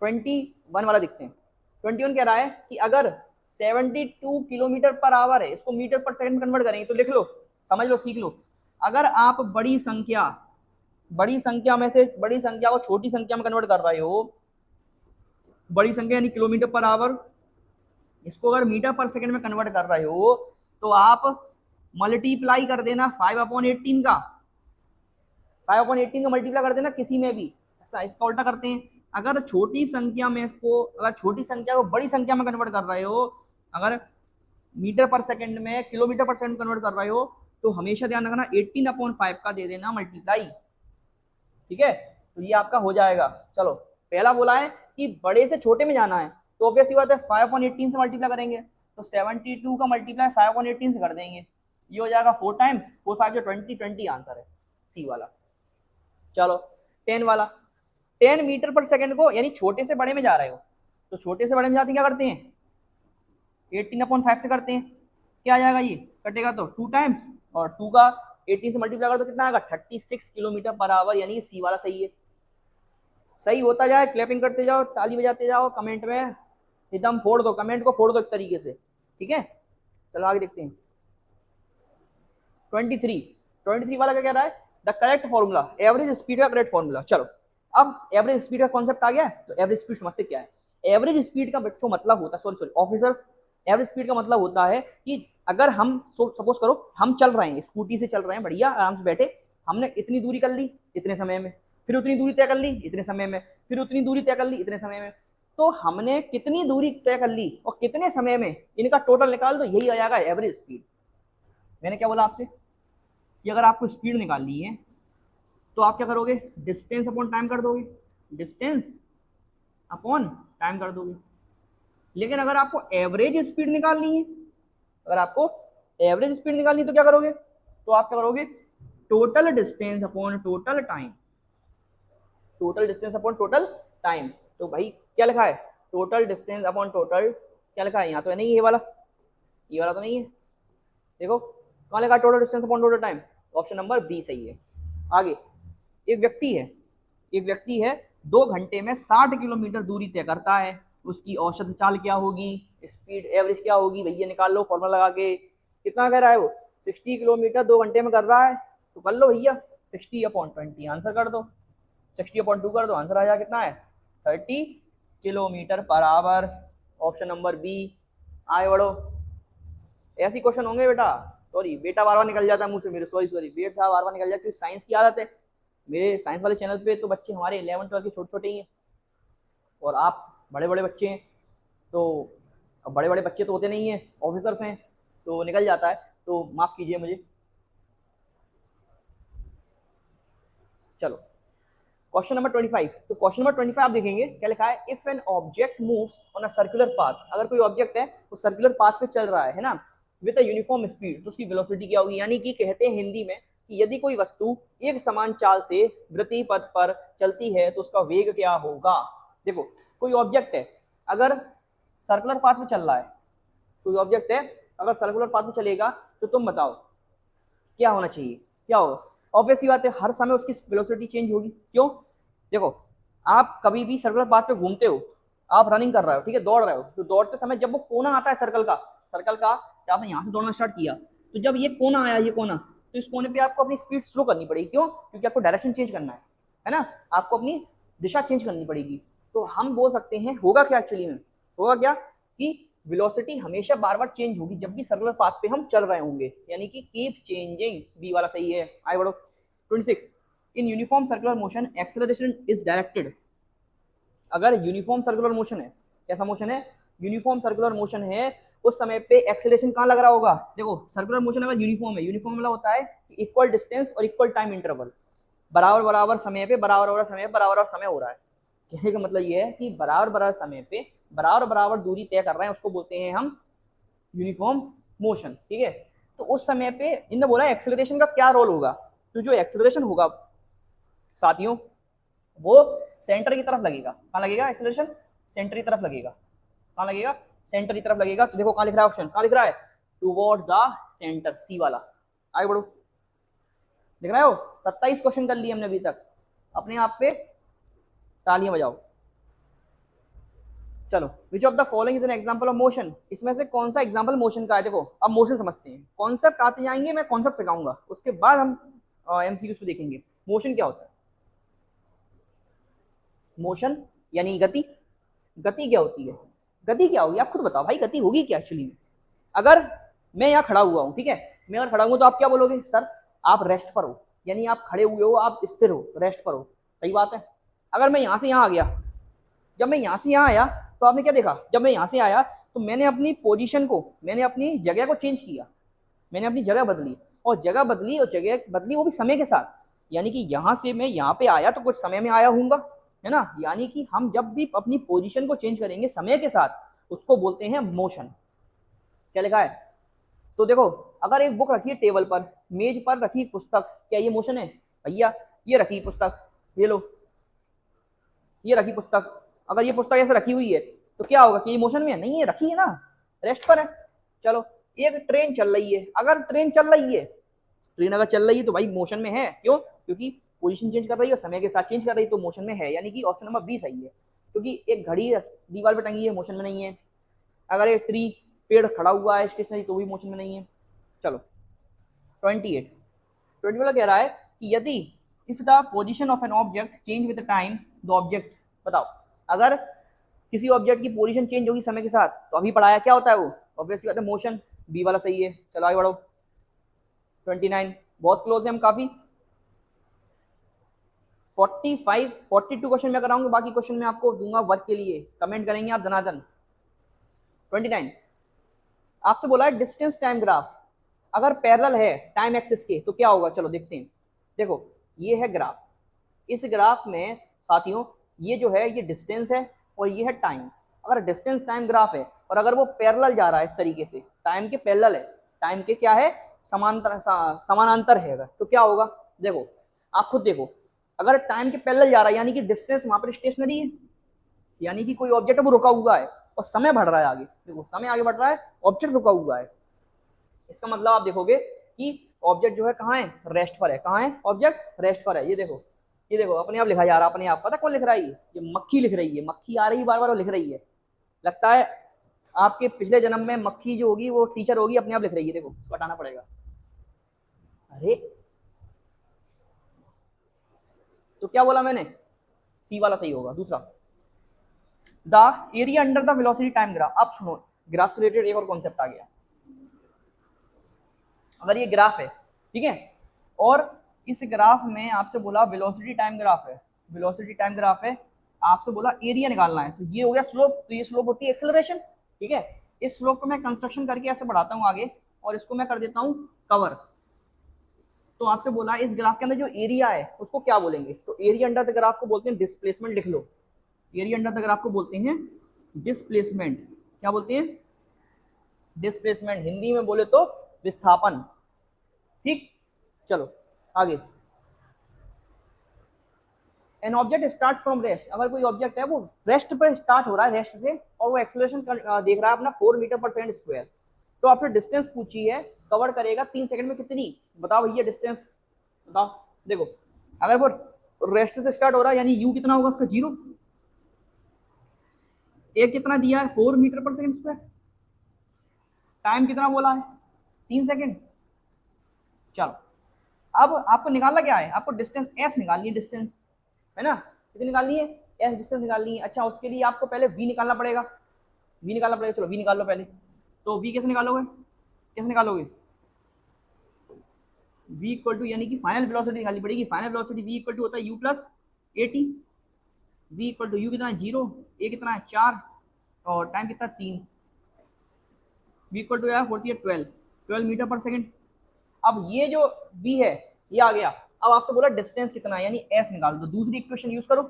21 वाला देखते हैं। 21 कह रहा है कि अगर 72 किलोमीटर पर आवर है, इसको मीटर पर सेकंड में कन्वर्ट करेंगे, तो लिख लो, समझ लो, सीख लो। अगर आप बड़ी संख्या में से बड़ी संख्या को छोटी संख्या में कन्वर्ट कर रहे हो, बड़ी संख्या यानी किलोमीटर पर आवर, इसको अगर मीटर पर सेकंड में कन्वर्ट कर रहे हो, तो आप मल्टीप्लाई कर देना 5/18 का, 5/18 का मल्टीप्लाई कर देना किसी में भी। ऐसा इसका उल्टा करते हैं, अगर छोटी संख्या में इसको, अगर छोटी संख्या को बड़ी संख्या में कन्वर्ट कर रहे हो, अगर मीटर पर सेकंड में किलोमीटर पर सेकंड कन्वर्ट कर रहे हो, तो हमेशा ध्यान रखना 18/5 का दे देना मल्टीप्लाई। ठीक है, तो ये आपका हो जाएगा। चलो पहला बोला है कि बड़े से छोटे में जाना है, तो ऑब्वियस सी बात है 5/18 से मल्टीप्लाई करेंगे, तो 72 का मल्टीप्लाई 5/18 से कर देंगे, ये हो जाएगा 4 टाइम्स 4 5 जो 20 आंसर है सी वाला। चलो 10 वाला, 10 मीटर पर सेकंड को यानी छोटे से बड़े में जा रहे हो तो छोटे से बड़े में जाते क्या करते हैं 18/5 से करते हैं, क्या आ जाएगा ये कटेगा तो 2 टाइम्स और 2 का 18 से मल्टीप्लाई कर तो कितना आएगा 36 किलोमीटर पर आवर, यानी सी वाला सही है। सही होता जाए क्लैपिंग करते जाओ, ताली बजाते जाओ, कमेंट में एकदम फोड़ दो, कमेंट को फोड़ दो एक तरीके से, ठीक है। चलो आगे देखते हैं 23 वाला क्या कह रहा है, the correct formula, average speed का करेक्ट फॉर्मूला। चलो अब एवरेज स्पीड का कॉन्सेप्ट आ गया है, तो एवरेज स्पीड समझते क्या है। एवरेज स्पीड का बच्चों मतलब होता है, सॉरी ऑफिसर्स, एवरेज स्पीड का मतलब होता है कि अगर हम सपोज करो हम चल रहे हैं, स्कूटी से चल रहे हैं बढ़िया आराम से बैठे, हमने इतनी दूरी कर ली इतने समय में, फिर उतनी दूरी तय कर ली इतने समय में, फिर उतनी दूरी तय कर ली इतने समय में, तो हमने कितनी दूरी तय कर ली और कितने समय में, इनका टोटल निकाल दो, यही आ जाएगा एवरेज स्पीड। मैंने क्या बोला आपसे कि अगर आपको स्पीड निकालनी है तो आप क्या करोगे, डिस्टेंस अपॉन टाइम कर दोगे, डिस्टेंस अपॉन टाइम कर दोगे। लेकिन अगर आपको एवरेज स्पीड निकालनी है, अगर आपको एवरेज स्पीड निकालनी है तो क्या करोगे, तो आप क्या करोगे, total distance upon total time, total distance upon total time. तो भाई क्या लिखा है, टोटल डिस्टेंस अपॉन टोटल, क्या लिखा है यहाँ तो नहीं, ये वाला तो नहीं है, देखो कहाँ लिखा, total distance upon total time, option number B सही है। आगे एक व्यक्ति है 2 घंटे में 60 किलोमीटर दूरी तय करता है, उसकी औसत चाल क्या होगी, स्पीड एवरेज क्या होगी, भैया निकाल लो फॉर्मूला लगा के। कितना कह रहा है वो, 60 किलोमीटर 2 घंटे में कर रहा है, तो कर लो भैया 60/20 आंसर कर दो, 60/2 कर दो, आंसर आ जाएगा कितना है 30 kilometre per hour, option number B. आगे बढ़ो, ऐसी क्वेश्चन होंगे बेटा, सॉरी बेटा बार बार निकल जाता है मुंह से मेरे, सॉरी बेटा बार बार निकल जाता है, क्योंकि साइंस की आदत है। मेरे साइंस वाले चैनल पे तो बच्चे हमारे 11 12 के छोटे छोटे ही हैं और आप बड़े बड़े बच्चे हैं, तो अब बड़े बड़े बच्चे तो होते नहीं हैं, ऑफिसर्स हैं, तो निकल जाता है, तो माफ़ कीजिए मुझे। चलो क्वेश्चन नंबर 25, तो क्वेश्चन नंबर 25 आप देखेंगे क्या लिखा है, if an object moves on a circular path, अगर कोई ऑब्जेक्ट है वो सर्कुलर पाथ पे चल रहा है ना, विद अ यूनिफॉर्म स्पीड, तो उसकी वेलोसिटी क्या होगी, यानी कि कहते हैं हिंदी में कि यदि कोई वस्तु एक समान चाल से वृत्तीय पथ पर चलती है तो उसका वेग क्या होगा। देखो कोई ऑब्जेक्ट है अगर सर्कुलर पाथ में चल रहा है, कोई ऑब्जेक्ट है अगर सर्कुलर पाथ में चलेगा तो तुम बताओ क्या होना चाहिए, क्या होगा। ऑब्वियस ही बात है हर समय उसकी वेलोसिटी चेंज होगी, क्यों, देखो आप कभी भी सर्कुलर पाथ पे घूमते हो, आप रनिंग कर रहे हो, ठीक है, दौड़ रहे हो, तो दौड़ते समय जब वो कोना आता है सर्कल का जब आपने यहाँ से दौड़ना स्टार्ट किया, तो जब ये कोना आया, ये कोना, तो इस कोने पे आपको अपनी स्पीड स्लो करनी पड़ेगी, क्यों, क्योंकि आपको डायरेक्शन चेंज करना है ना, आपको अपनी दिशा चेंज करनी पड़ेगी। तो हम बोल सकते हैं होगा क्या, एक्चुअली में होगा क्या कि वेलोसिटी हमेशा बार बार चेंज होगी जब भी सर्कुलर पाथ पे हम चल रहे होंगे, यानी कि कीप चेंजिंग, बी वाला सही है। आगे बढ़ो 26, in uniform circular motion acceleration is directed, अगर यूनिफॉर्म सर्कुलर मोशन है, कैसा मोशन है, यूनिफॉर्म सर्कुलर मोशन है, उस समय पे एक्सेलरेशन कहाँ लग रहा होगा, देखो सर्कुलर मोशन अगर यूनिफॉर्म है, यूनिफॉर्म मतलब होता है इक्वल डिस्टेंस और इक्वल टाइम इंटरवल, बराबर बराबर समय पे बराबर समय हो रहा है। कहने का मतलब ये है कि बराबर बराबर समय पे बराबर बराबर दूरी तय कर रहे हैं, उसको बोलते हैं हम यूनिफॉर्म मोशन, ठीक है। तो उस समय पे इन्होंने बोला एक्सेलरेशन का क्या रोल होगा, तो जो एक्सेलरेशन होगा साथियों वो सेंटर की तरफ लगेगा, कहाँ लगेगा एक्सेलरेशन, सेंटर की तरफ लगेगा, कहाँ लगेगा, सेंटर की तरफ लगेगा। तो देखो कहाँ लिख रहा है ऑप्शन, कहाँ लिख रहा है, टुवर्ड द सेंटर, सी वाला। आगे बढ़ो, देख रहे हो 27 क्वेश्चन कर लिए हमने अभी तक, अपने आप पे तालियां बजाओ। चलो which of the following is an example of motion, इसमें से कौन सा एग्जांपल मोशन का है। देखो अब मोशन समझते हैं, कॉन्सेप्ट आते जाएंगे, मैं कॉन्सेप्ट सिखाऊंगा, उसके बाद हम एमसीक्यूज पे देखेंगे मोशन क्या होता है। मोशन यानी गति, गति क्या होती है, गति क्या होगी आप खुद बताओ भाई, गति होगी क्या एक्चुअली में। अगर मैं यहाँ खड़ा हुआ हूँ, ठीक है, मैं अगर खड़ा हूँ तो आप क्या बोलोगे, सर आप रेस्ट पर हो, यानी आप खड़े हुए हो, आप स्थिर हो, रेस्ट पर हो, सही बात है। अगर मैं यहाँ से यहाँ आ गया, जब मैं यहाँ से यहाँ आया तो आपने क्या देखा, जब मैं यहाँ से आया तो मैंने अपनी पोजीशन को, मैंने अपनी जगह को चेंज किया, मैंने अपनी जगह बदली, और जगह बदली और जगह बदली वो भी समय के साथ, यानी कि यहाँ से मैं यहाँ पे आया तो कुछ समय में आया हूँगा, है ना, यानी कि हम जब भी अपनी पोजीशन को चेंज करेंगे समय के साथ उसको बोलते हैं मोशन। क्या लिखा है? तो देखो, अगर एक बुक रखी है टेबल पर, मेज पर रखी पुस्तक, क्या ये मोशन है भैया? ये रखी पुस्तक, ये लो, ये रखी पुस्तक, अगर ये पुस्तक ऐसे रखी हुई है तो क्या होगा कि ये मोशन में है? नहीं है, रखी है ना, रेस्ट पर है। चलो, एक ट्रेन चल रही है, अगर ट्रेन चल रही है, ट्रेन अगर चल रही है तो भाई मोशन में है। क्यों? क्योंकि पोजीशन चेंज कर रही है, समय के साथ चेंज कर रही है, तो मोशन में है, यानी कि ऑप्शन नंबर बी सही है। क्योंकि एक घड़ी दीवार पर टंगी है, मोशन में नहीं है। अगर एक ट्री, पेड़ खड़ा हुआ है स्टेशनरी, तो भी मोशन में नहीं है। चलो 28 वाला कह रहा है कि यदि if the position of an object change with time the object, बताओ अगर किसी ऑब्जेक्ट की पोजीशन चेंज होगी समय के साथ, तो अभी पढ़ाया क्या होता है वो? ऑब्वियसली बात है, मोशन। बी वाला सही है। चलो आगे बढ़ो। 29 बहुत क्लोज है हम काफी। 45 42 क्वेश्चन मैं कराऊंगा, बाकी क्वेश्चन मैं आपको दूंगा वर्क के लिए, कमेंट करेंगे आप धनाधन। 29 आपसे बोला है डिस्टेंस टाइम ग्राफ, अगर पैरेलल है टाइम एक्सिस के तो क्या होगा? चलो देखते हैं। देखो ये है ग्राफ, इस ग्राफ में साथियों ये जो है ये डिस्टेंस है और ये है टाइम। अगर डिस्टेंस टाइम ग्राफ है और अगर वो पैरेलल जा रहा है इस तरीके से, टाइम के पैरेलल है, टाइम के क्या है? समानांतर है, अगर तो क्या होगा? देखो आप खुद देखो, अगर टाइम के पैरेलल जा रहा है यानी कि डिस्टेंस वहां पर स्टेशनरी है, यानी कि कोई ऑब्जेक्ट वो रुका हुआ है और समय बढ़ रहा है आगे। देखो समय आगे बढ़ रहा है, ऑब्जेक्ट रुका हुआ है, इसका मतलब आप देखोगे कि ऑब्जेक्ट जो है कहाँ है? रेस्ट पर है। कहाँ है ऑब्जेक्ट? रेस्ट पर है। ये देखो, ये देखो अपने आप लिखा जा रहा है, अपने आप। पता कौन लिख रहा है? ये मक्खी लिख रही है, मक्खी आ रही है बार बार और लिख रही है। लगता है आपके पिछले जन्म में मक्खी जो होगी वो टीचर होगी, अपने आप लिख रही है। देखो इसको हटाना पड़ेगा। अरे तो क्या बोला मैंने? सी वाला सही होगा। दूसरा, the area under the velocity time graph. आप सुनो, ग्राफ से रिलेटेड एक और कॉन्सेप्ट आ गया। अगर ये ग्राफ है, ठीक है, और इस ग्राफ में आपसे बोला वेलोसिटी टाइम ग्राफ है, वेलोसिटी टाइम ग्राफ है, आपसे बोला एरिया निकालना है, तो ये हो गया स्लोप। तो ये स्लोप होती है एक्सेलरेशन, ठीक है। इस स्लोप को मैं कंस्ट्रक्शन करके ऐसे बढ़ाता हूँ आगे और इसको मैं कर देता हूँ कवर। तो आपसे बोला इस ग्राफ के अंदर जो एरिया है उसको क्या बोलेंगे? तो एरिया अंडर द ग्राफ को बोलते हैं डिस्प्लेसमेंट। लिख लो, एरिया अंडर द ग्राफ को बोलते हैं डिस्प्लेसमेंट। क्या बोलते हैं? डिस्प्लेसमेंट। हिंदी में बोले तो विस्थापन। ठीक, चलो आगे। N object starts from rest, अगर कोई ऑब्जेक्ट है वो रेस्ट पर स्टार्ट हो रहा है, रेस्ट से, और वो एक्सेलरेशन देख रहा है अपना 4 मीटर पर सेकंड स्क्वायर, तो आपसे डिस्टेंस पूछी है, कवर करेगा 3 सेकंड में कितनी? बताओ भैया डिस्टेंस बताओ। देखो अगर वो रेस्ट से स्टार्ट हो रहा है यानी यू कितना होगा उसका? 0। एक कितना दिया है? 4 metre per second square. Time कितना बोला है? 3 सेकंड। चलो अब आपको निकालना क्या है? आपको डिस्टेंस एस निकालनी है, डिस्टेंस है ना, कितनी निकालनी है? एस डिस्टेंस निकालनी है। अच्छा उसके लिए आपको पहले वी निकालना पड़ेगा, वी निकालना पड़ेगा। चलो वी निकाल लो पहले। तो वी कैसे निकालोगे? कैसे निकालोगे? वी इक्वल टू, यानी कि फाइनल वेलोसिटी निकालनी पड़ेगी। Final velocity V equal to होता है U plus A T. V equal to U कितना है? 0, ए कितना है? 4, और टाइम कितना? 3। वी इक्वल टू होती है 12 मीटर पर सेकेंड। अब ये जो v है ये आ गया। अब आपसे बोला डिस्टेंस कितना है, यानी s निकाल दो। दूसरी इक्वेशन यूज करो,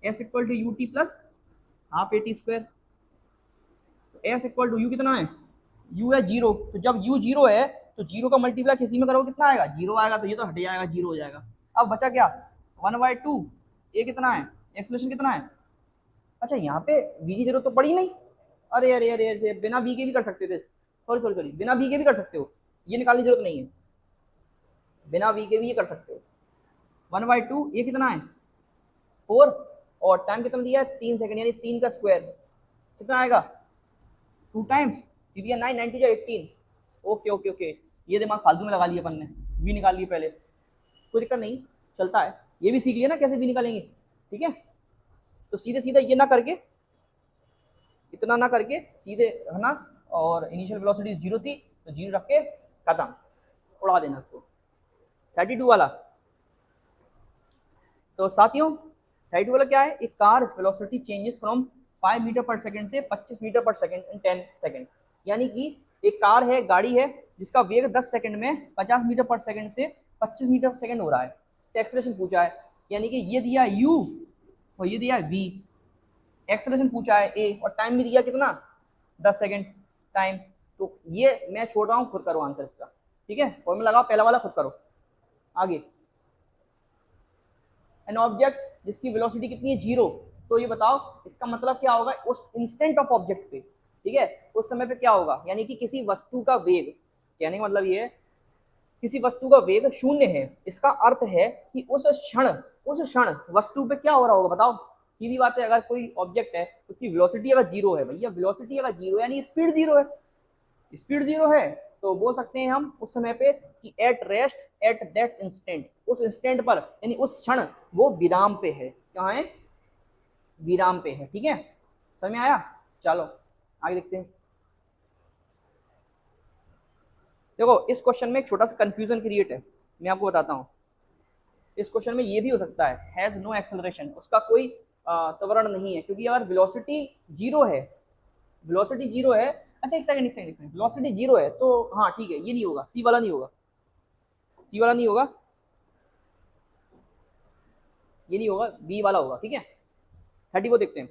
s equal to U T plus half A T square. s equal to U कितना है? u है 0, तो जब u 0 है तो 0 का मल्टीप्लाई किसी में करो कितना आएगा? 0 आएगा, तो ये तो हट जाएगा, 0 हो जाएगा। अब बचा क्या? 1/2। ए कितना है? एक्सेलरेशन कितना है? अच्छा यहाँ पे v की जरूरत तो पड़ी नहीं। अरे अरे अरे अरे, बिना v के भी कर सकते थे। सॉरी सॉरी सॉरी, बिना v के भी कर सकते हो, ये निकालने की जरूरत नहीं है, बिना v के भी ये कर सकते हो। 1/2, ये कितना है? 4, और टाइम कितना दिया है? 3 सेकंड, यानी 3 का स्क्वायर कितना आएगा? 2 टाइम्स 9 9 2 18। ओके ओके ओके, ये दिमाग फालतू में लगा लिया अपन ने, वी निकाल लिए पहले, कोई दिक्कत नहीं, चलता है। ये भी सीख लिया ना कैसे वी निकालेंगे, ठीक है। तो सीधे सीधे ये ना करके, इतना ना करके, सीधे है ना, और इनिशियल वेलोसिटी 0 थी तो 0 रख के खत्म, उड़ा देना इसको। 32 वाला, तो साथियों 32 वाला क्या है? एक car velocity changes from 5 metre per second से 25 metre per second in 10 second. यानी कि एक कार है, गाड़ी है, जिसका वेग 10 सेकंड में 50 मीटर पर सेकंड से 25 मीटर पर सेकंड हो रहा है। तो एक्सेलरेशन पूछा है, यानी कि ये दिया u और ये दिया v। एक्सेलरेशन पूछा है a, और टाइम भी दिया कितना? 10 सेकंड टाइम। तो ये मैं छोड़ रहा हूँ, खुद करो आंसर इसका, ठीक है। फॉर्मूला लगाओ, पहला वाला खुद करो। आगे, एन ऑब्जेक्ट जिसकी वेलोसिटी कितनी है, 0, तो ये बताओ इसका मतलब क्या होगा उस इंस्टेंट ऑफ ऑब्जेक्ट पे, ठीक है, उस समय पे क्या होगा, यानी कि किसी वस्तु का वेग, कहने का मतलब ये है किसी वस्तु का वेग 0 है, इसका अर्थ है कि उस क्षण वस्तु पे क्या हो रहा होगा, बताओ। सीधी बात है, अगर कोई ऑब्जेक्ट है उसकी वेलोसिटी अगर 0 है, भैया वेलोसिटी अगर 0 यानी स्पीड 0 है, स्पीड 0 है, तो बोल सकते हैं हम उस समय पे कि at rest at that instant, उस इंस्टेंट पर यानी उस क्षण वो विराम पे है। कहाँ है, विराम पे है, ठीक है, समझ में आया। चलो आगे देखते हैं। देखो इस क्वेश्चन में एक छोटा सा कंफ्यूजन क्रिएट है, मैं आपको बताता हूँ। इस क्वेश्चन में ये भी हो सकता है हैज नो एक्सेलरेशन, उसका कोई त्वरण नहीं है, क्योंकि अगर वेलोसिटी 0 है, वेलोसिटी 0 है, अच्छा एक सेकंड, वेलोसिटी 0 है तो हाँ ठीक है, ये नहीं होगा, सी वाला नहीं होगा, सी वाला नहीं होगा, ये नहीं होगा, बी वाला होगा, ठीक है। 30 वो देखते हैं।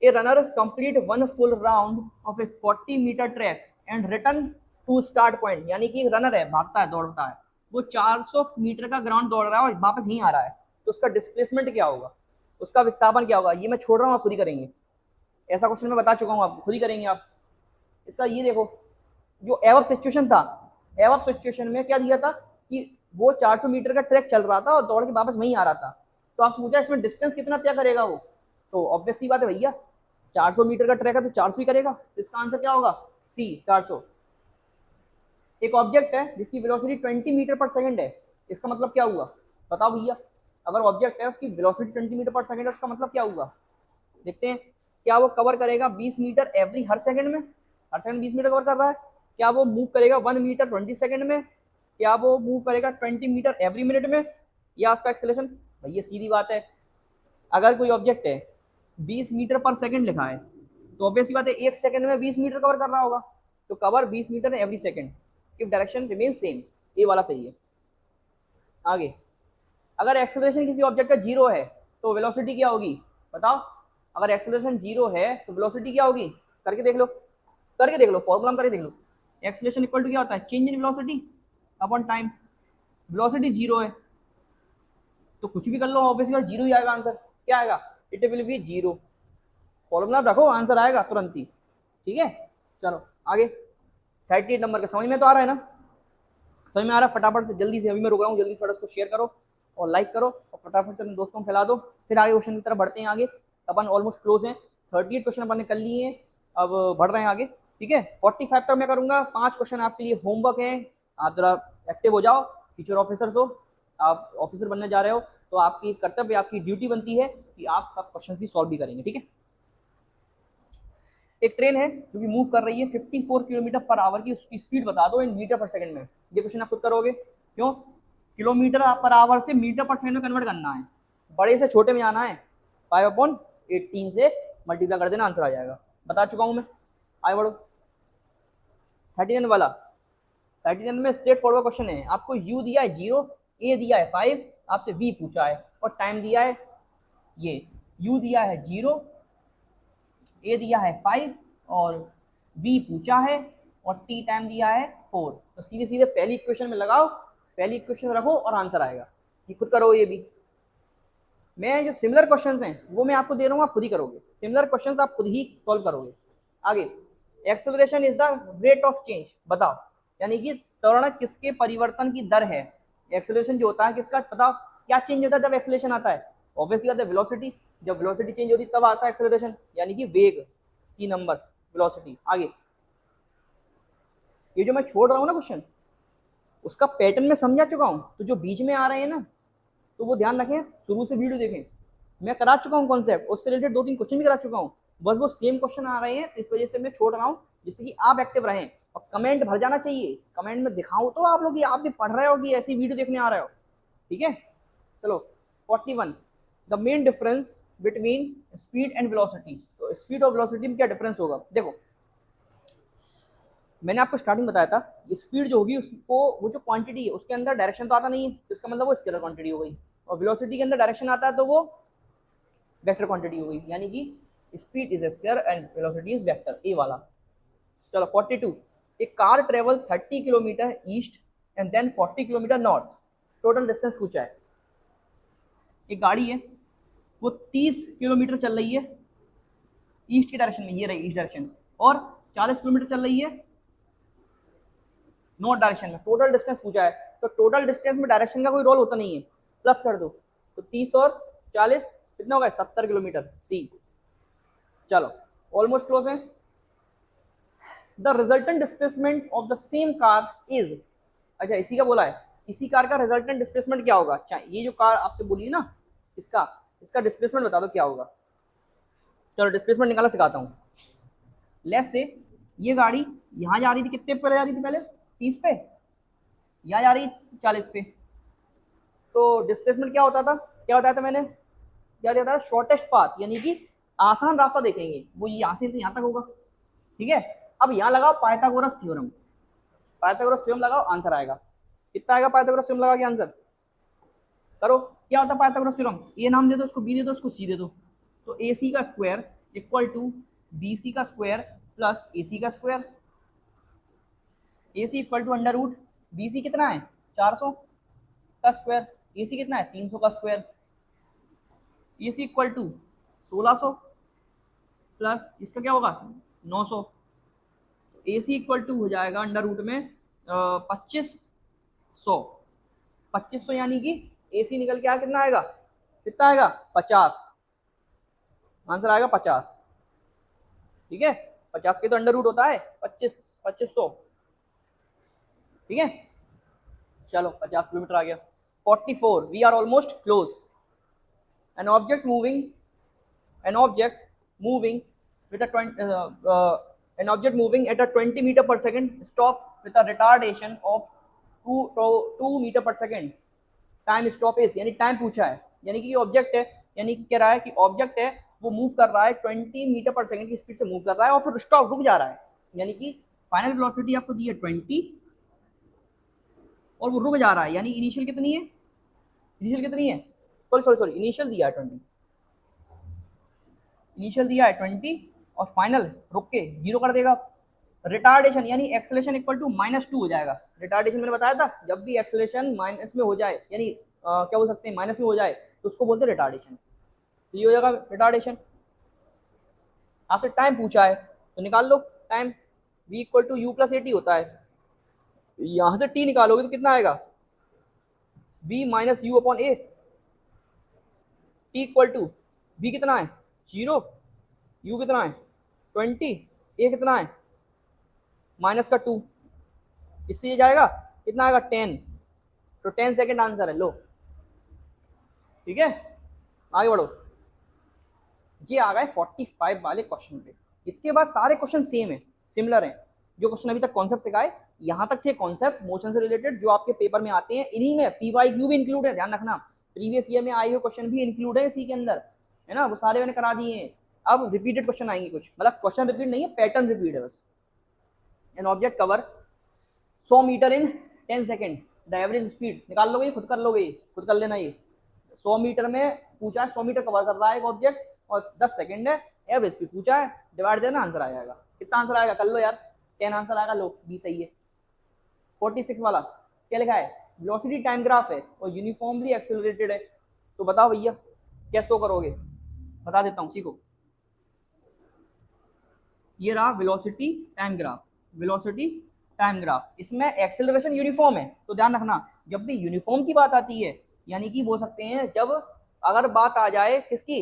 A runner complete 1 full round of A 40 metre track and return to start point, यानी कि रनर है, भागता है, दौड़ता है, वो 400 मीटर का ग्राउंड दौड़ रहा है और वापस यहीं आ रहा है, तो उसका डिस्प्लेसमेंट क्या होगा, उसका विस्थापन क्या होगा, ये मैं छोड़ रहा हूँ, आप खुद ही करेंगे। ऐसा क्वेश्चन मैं बता चुका हूँ, आप खुद ही करेंगे आप। इसका ये देखो, जो एवब सिचुएशन था, एवब सिचुएशन में क्या दिया था कि वो 400 मीटर का ट्रैक चल रहा था और दौड़ के वापस वहीं आ रहा था, तो आप सोचा इसमें डिस्टेंस कितना तय करेगा वो, तो ऑब्वियस सी बात है भैया, 400 मीटर का ट्रैक है तो 400 ही करेगा, तो इसका आंसर क्या होगा, सी 400। एक ऑब्जेक्ट है जिसकी वेलोसिटी 20 मीटर पर सेकंड है, इसका मतलब क्या हुआ, बताओ भैया। अगर ऑब्जेक्ट है उसकी वेलोसिटी 20 मीटर पर सेकंड है, उसका मतलब क्या हुआ, देखते हैं। क्या वो कवर करेगा 20 मीटर एवरी हर सेकंड में, हर सेकंड 20 मीटर कवर कर रहा है। क्या वो मूव करेगा 1 मीटर 20 सेकंड में, क्या वो मूव करेगा 20 मीटर एवरी मिनट में, या उसका एक्सेलरेशन, भैया सीधी बात है, अगर कोई ऑब्जेक्ट है 20 मीटर पर सेकंड लिखा है, तो ऑब्वियसली बात है 1 सेकंड में 20 मीटर कवर कर रहा होगा, तो cover 20 metre every second if direction remain same, ये वाला सही है। आगे, अगर एक्सेलरेशन किसी ऑब्जेक्ट का 0 है तो वेलोसिटी क्या होगी, बताओ। अगर एक्सेलरेशन 0 है तो वेलोसिटी क्या होगी, करके देख लो, करके देख लो, फॉर्मूला करके देख लो। एक्सेलरेशन इक्वल टू क्या होता है, change in velocity upon time. Velocity 0 है तो कुछ भी कर लो, ऑब्वियसली 0 ही आएगा आंसर, क्या आएगा, इट विल बी 0। फॉर्मूला रखो, आंसर आएगा तुरंत ही, ठीक है। चलो आगे, 38 नंबर का समझ में तो आ रहा है ना, समझ में आ रहा है, फटाफट से जल्दी से, अभी मैं रुक रहा हूँ, जल्दी से इसको शेयर करो और लाइक करो और फटाफट से अपने दोस्तों में फैला दो। फिर आगे क्वेश्चन की तरफ बढ़ते हैं। आगे अपन ऑलमोस्ट क्लोज हैं, 38 क्वेश्चन अपन ने कर लिए हैं, अब बढ़ रहे हैं आगे, ठीक है। 45 तक मैं करूँगा, 5 क्वेश्चन आपके लिए होमवर्क है, आप जरा एक्टिव हो जाओ, फ्यूचर ऑफिसर्स हो, आप ऑफिसर बनने जा रहे हो, तो आपकी कर्तव्य, आपकी ड्यूटी बनती है कि आप सब क्वेश्चन भी सॉल्व भी करेंगे, ठीक है। एक ट्रेन है जो कि मूव कर रही है 54 किलोमीटर पर आवर की, उसकी स्पीड बता दो इन मीटर पर सेकंड में। ये क्वेश्चन आप खुद करोगे, क्यों, किलोमीटर पर आवर से मीटर पर सेकंड में कन्वर्ट करना है, बड़े से छोटे में आना है, 5/18 से मल्टीप्लाई कर देना, आंसर आ जाएगा, बता चुका हूं मैं। आगे बढ़ो, 39 वाला, 39 में स्ट्रेट फॉरवर्ड क्वेश्चन है, आपको u दिया है 0, a दिया है 5, आपसे v पूछा है और टाइम दिया है, ये u दिया है 0, ए दिया है 5 और v पूछा है और t टाइम दिया है 4, तो सीधे सीधे पहली इक्वेशन में लगाओ, पहली इक्वेशन रखो और आंसर आएगा। ये खुद करो, ये भी मैं जो सिमिलर क्वेश्चंस हैं वो मैं आपको दे रहा हूँ, आप खुद ही करोगे, सिमिलर क्वेश्चंस आप खुद ही सॉल्व करोगे। आगे, acceleration is the rate of change, बताओ, यानी कि त्वरण किसके परिवर्तन की दर है। एक्सेलरेशन जो होता है किसका, बताओ क्या चेंज होता है जब एक्सेलरेशन आता है, ऑब्वियसली बात है वेलोसिटी, जब वेलोसिटी चेंज होती है तब आता है एक्सेलरेशन, यानी कि वेग, सी नंबर्स वेलोसिटी। आगे, ये जो मैं छोड़ रहा हूँ ना क्वेश्चन, उसका पैटर्न में समझा चुका हूँ, तो जो बीच में आ रहे हैं ना, तो वो ध्यान रखें, शुरू से वीडियो देखें, मैं करा चुका हूँ कॉन्सेप्ट, उससे रिलेटेड 2-3 क्वेश्चन भी करा चुका हूँ, बस वो सेम क्वेश्चन आ रहे हैं, तो इस वजह से मैं छोड़ रहा हूँ, जिससे कि आप एक्टिव रहें और कमेंट भर जाना चाहिए, कमेंट में दिखाऊं तो आप लोग कि आप भी पढ़ रहे हो कि ऐसी वीडियो देखने आ रहे हो, ठीक है। चलो 41, the main difference between speed and velocity, तो स्पीड और वेलोसिटी में क्या डिफरेंस होगा, देखो मैंने आपको स्टार्टिंग बताया था, स्पीड जो होगी उसको, वो जो क्वांटिटी है उसके अंदर डायरेक्शन तो आता नहीं है, तो इसका मतलब वो स्केलर क्वांटिटी हो गई, और वेलोसिटी के अंदर डायरेक्शन आता है तो वो वेक्टर क्वांटिटी हो गई, यानी कि speed is scalar and velocity is vector, A वाला। चलो 42, एक car travel 30 kilometre east and then 40 kilometre north, total distance पूछा है। एक गाड़ी है वो 30 किलोमीटर चल रही है ईस्ट की डायरेक्शन में, ये रही ईस्ट डायरेक्शन, और 40 किलोमीटर चल रही है नॉर्थ डायरेक्शन में। टोटल डिस्टेंस पूछा है, तो टोटल डिस्टेंस में डायरेक्शन का कोई रोल होता नहीं है, प्लस कर दो, तो 30 और 40 कितना होगा, 70 किलोमीटर। सी, चलो ऑलमोस्ट क्लोज है। The resultant displacement of the same car is, अच्छा इसी का बोला है, इसी कार का रिजल्टेंट डिस्प्लेसमेंट क्या होगा। अच्छा ये जो कार आपसे बोली ना, इसका डिस्प्लेसमेंट बता दो क्या होगा। चलो डिस्प्लेसमेंट निकाला सिखाता हूँ। लेस से ये गाड़ी यहाँ जा रही थी, कितने पे जा रही थी पहले, 30 पे, यहाँ जा रही 40 पे, तो डिस्प्लेसमेंट क्या होता था, क्या बताया था मैंने, क्या दिया था, शॉर्टेस्ट पाथ, यानी कि आसान रास्ता देखेंगे, वो यहाँ से यहाँ तक होगा। ठीक है, अब यहाँ लगाओ पाइथागोरस थ्योरम, पाइथागोरस थ्योरम लगाओ, आंसर आएगा। कितना आएगा पाइथागोरस थ्योरम लगा के आंसर करो। क्या होता है पाइथागोरस थ्योरम, ए नाम दे दो उसको, बी दे दो उसको, सी दे दो, तो ए सी का square equal to B C का स्क्वायर प्लस ए सी का square. A C equal to under root, B C कितना है 400 का स्क्वायर, ए सी कितना है 300 का square, A C equal to 1600 plus इसका क्या होगा 900, ए सी इक्वल टू हो जाएगा अंडर रूट में 2500, 2500 यानी कि ए सी निकल के कितना आएगा, कितना आएगा 50, आंसर आएगा 50। ठीक है, 50 के तो अंडर रूट होता है 2500। ठीक है, चलो 50 किलोमीटर आ गया। 44, we are almost close. An object moving with an object moving at a 20 meter per second stop with a retardation of 2 meter per second, time stop is, यानी टाइम पूछा है, यानी कि ऑब्जेक्ट है, यानी कि कह रहा है कि ऑब्जेक्ट है वो मूव कर रहा है 20 मीटर पर सेकंड की स्पीड से मूव कर रहा है और फिर स्टॉप, रुक जा रहा है, यानी कि फाइनल वेलोसिटी आपको दी है 20 और वो रुक जा रहा है, यानी इनिशियल कितनी है, सॉरी इनिशियल दिया है 20, इनिशियल दिया है 20 और फाइनल रुक के 0 कर देगा। रिटार्डेशन यानी एक्सेलरेशन इक्वल टू -2 हो जाएगा। रिटार्डेशन मैंने बताया था, जब भी एक्सेलरेशन माइनस में हो जाए, यानी क्या हो सकते हैं माइनस में हो जाए, तो उसको बोलते हैं रिटार्डेशन। तो ये हो जाएगा रिटार्डेशन। आपसे टाइम पूछा है तो निकाल लो time, v equal to U plus AT होता है, यहां से t निकालोगे तो कितना आएगा v minus U upon a, t equal to v कितना है 0, u कितना है 20, a कितना है माइनस का 2, इससे ये जाएगा कितना आएगा 10, तो 10 सेकेंड आंसर है। लो ठीक है, आगे बढ़ो। ये आ गए 45 वाले क्वेश्चन पे। इसके बाद सारे क्वेश्चन सेम है, सिमिलर हैं। जो क्वेश्चन अभी तक कॉन्सेप्ट सिखाए यहाँ तक थे कॉन्सेप्ट मोशन से रिलेटेड जो आपके पेपर में आते हैं, इन्हीं में PYQ भी इंक्लूड है, ध्यान रखना। प्रीवियस ईयर में आए हुए क्वेश्चन भी इंक्लूड है इसी के अंदर, है ना, वो सारे मैंने करा दिए हैं। अब रिपीटेड क्वेश्चन आएंगे कुछ, मतलब क्वेश्चन रिपीट नहीं है, पैटर्न रिपीट है बस। An object cover 100 metre in 10 second, the average speed निकाल लोगे, खुद कर लोगे, खुद कर लेना। ये 100 मीटर में पूछा है, 100 मीटर कवर कर रहा है एक ऑब्जेक्ट और 10 सेकेंड है, एवरेज स्पीड पूछा है, डिवाइड देना, आंसर आ जाएगा। कितना आंसर आएगा कर लो यार, 10 आंसर आएगा। लो बी सही है। 46 वाला क्या लिखा है, वेलोसिटी टाइम ग्राफ है और यूनिफॉर्मली एक्सेलरेटेड है, तो बताओ भैया कैसे करोगे, बता देता हूँ, सीखो। ये रहा velocity time graph, velocity time graph, इसमें एक्सेलरेशन यूनिफॉर्म है, तो ध्यान रखना जब भी यूनिफॉर्म की बात आती है, यानी कि बोल सकते हैं जब अगर बात आ जाए किसकी,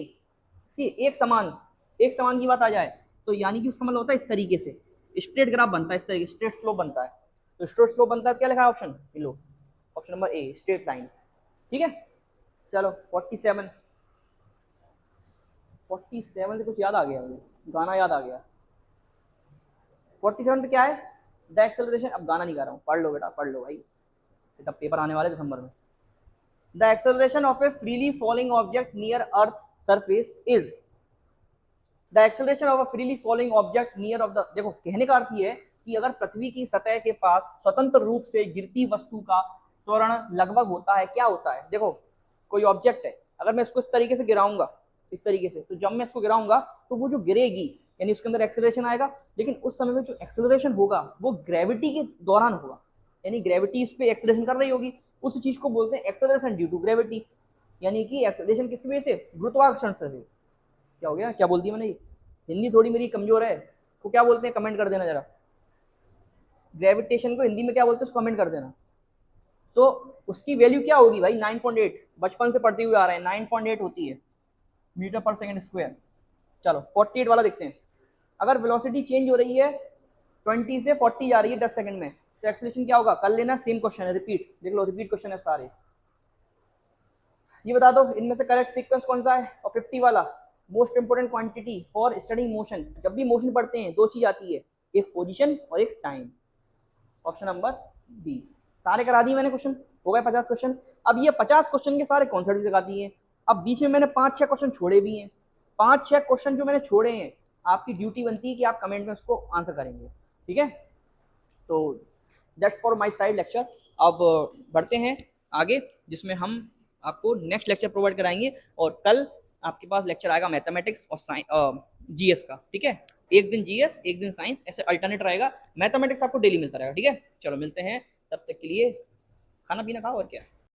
एक समान की बात आ जाए, तो यानी कि उसका मतलब होता है इस तरीके से स्ट्रेट ग्राफ बनता है, इस तरीके स्ट्रेट स्लोप बनता है। तो स्ट्रेट स्लोप बनता है तो क्या लिखा है option, low option number a straight line. ठीक है, चलो 47 से कुछ याद आ गया, गाना याद आ गया। 47 पे क्या है, द एक्सेलरेशन, अब गाना नहीं गा रहा हूँ, पढ़ लो बेटा, पढ़ लो भाई, तब पेपर आने वाले दिसंबर में। The acceleration of A freely falling object near earth surface is, the acceleration of a freely falling object near of the, देखो कहने का अर्थ ये है कि अगर पृथ्वी की सतह के पास स्वतंत्र रूप से गिरती वस्तु का त्वरण लगभग होता है, क्या होता है, देखो कोई ऑब्जेक्ट है, अगर मैं इसको इस तरीके से गिराऊंगा, इस तरीके से, तो जब मैं इसको गिराऊंगा तो वो जो गिरेगी यानी उसके अंदर एक्सेलरेशन आएगा, लेकिन उस समय में जो एक्सेलरेशन होगा वो ग्रेविटी के दौरान होगा, यानी ग्रेविटी इस पे एक्सेलरेशन कर रही होगी, उस चीज को बोलते हैं एक्सेलरेशन ड्यू टू ग्रेविटी, यानी कि एक्सेलरेशन किस वजह से, गुरुत्वाकर्षण से। क्या हो गया, क्या बोल दिया मैंने, हिंदी थोड़ी मेरी कमजोर है, उसको क्या बोलते हैं कमेंट कर देना जरा, ग्रेविटेशन को हिंदी में क्या बोलते हैं उसको कमेंट कर देना। तो उसकी वैल्यू क्या होगी भाई, 9.8, बचपन से पढ़ते हुए आ रहे हैं, 9.8 होती है मीटर पर सेकंड स्क्वायर। चलो 48 वाला देखते हैं, अगर वेलोसिटी चेंज हो रही है 20 से 40 जा रही है 10 सेकंड में, तो एक्सेलरेशन क्या होगा, कर लेना, सेम क्वेश्चन है, रिपीट देख लो, रिपीट क्वेश्चन है सारे। ये बता दो इनमें से करेक्ट सीक्वेंस कौन सा है, और 50 वाला, most important quantity for studying motion, जब भी मोशन पढ़ते हैं दो चीज आती है, एक पोजीशन और एक टाइम, ऑप्शन नंबर बी। सारे करा दिए मैंने क्वेश्चन, हो गए 50 क्वेश्चन। अब ये 50 क्वेश्चन के सारे कॉन्सेप्ट लगा दिए, अब बीच में मैंने 5-6 क्वेश्चन छोड़े भी हैं, 5-6 क्वेश्चन जो मैंने छोड़े हैं, आपकी ड्यूटी बनती है कि आप कमेंट में उसको आंसर करेंगे, ठीक है। तो that's for my side lecture. अब बढ़ते हैं आगे, जिसमें हम आपको नेक्स्ट लेक्चर प्रोवाइड कराएंगे, और कल आपके पास लेक्चर आएगा मैथमेटिक्स और जीएस का, ठीक है। एक दिन जीएस एक दिन साइंस, ऐसे अल्टरनेट रहेगा, मैथमेटिक्स आपको डेली मिलता रहेगा, ठीक है। चलो मिलते हैं, तब तक के लिए खाना पीना खाओ और क्या।